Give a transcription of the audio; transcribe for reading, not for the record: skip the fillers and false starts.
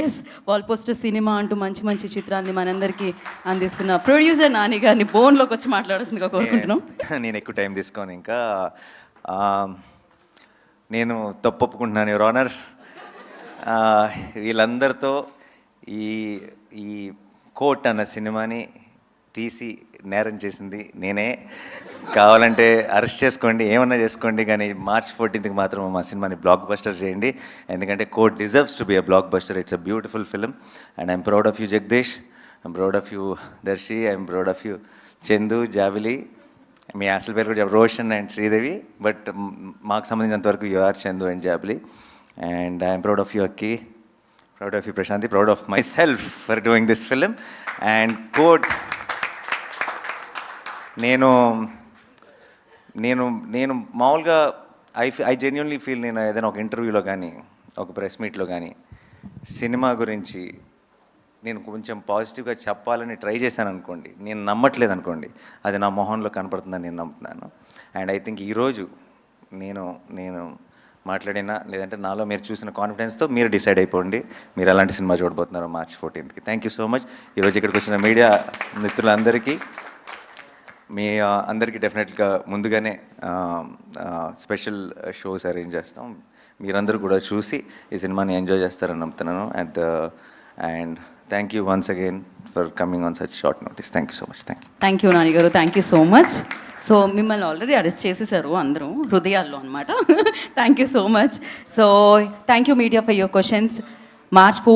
Yes wall poster cinema అంటూ మంచి మంచి చిత్రాన్ని మనందరికీ అందిస్తున్న ప్రొడ్యూసర్ నాని గారిని బోన్లోకి వచ్చి మాట్లాడాల్సిందిగా కోరుకుంటున్నాం. నేను ఎక్కువ టైం తీసుకోను ఇంకా. నేను తప్పొప్పుకుంటున్నాను యువర్ ఆనర్. వీళ్ళందరితో ఈ ఈ కోర్ట్ అన్న సినిమాని తీసి నేరం చేసింది నేనే. కావాలంటే అరెస్ట్ చేసుకోండి, ఏమన్నా చేసుకోండి, కానీ March 14th మాత్రం మా సినిమాని బ్లాక్ బస్టర్ చేయండి. ఎందుకంటే Court deserves to be a blockbuster. It's a beautiful film and I'm proud of you Jagadeesh, I'm proud of you Darshi, I'm proud of you Chandu, Jabili. మీ అసలు పేరు కూడా రోషన్ అండ్ శ్రీదేవి, బట్ మాకు సంబంధించినంతవరకు you are Chandu and Jabili. And I'm proud of you Akki, proud of you Prashanti, proud of myself for doing this film. And court నేను మామూలుగా I genuinely feel, నేను ఏదైనా ఒక ఇంటర్వ్యూలో కానీ ఒక ప్రెస్ మీట్లో కానీ సినిమా గురించి నేను కొంచెం పాజిటివ్గా చెప్పాలని ట్రై చేశాను అనుకోండి, నేను నమ్మట్లేదు అనుకోండి, అది నా మొహంలో కనపడుతుందని నేను నమ్ముతున్నాను. అండ్ ఐ థింక్ ఈరోజు నేను మాట్లాడినా లేదంటే నాలో మీరు చూసిన కాన్ఫిడెన్స్తో మీరు డిసైడ్ అయిపోండి మీరు ఎలాంటి సినిమా చూడబోతున్నారు March 14th. Thank you so much. ఈరోజు ఇక్కడికి వచ్చిన మీడియా మిత్రులందరికీ, మీ అందరికీ డెఫినెట్గా ముందుగానే స్పెషల్ షోస్ అరేంజ్ చేస్తాం. మీరందరూ కూడా చూసి ఈ సినిమాని ఎంజాయ్ చేస్తారని నమ్ముతున్నాను. And thank you once again for coming on such short notice. Thank you so much. Thank you Nani garu, thank you so much. So మిమ్మల్ని ఆల్రెడీ అరెస్ట్ చేసేసారు అందరూ హృదయాల్లో అనమాట. Thank you so much. So thank you media for your questions. March 4th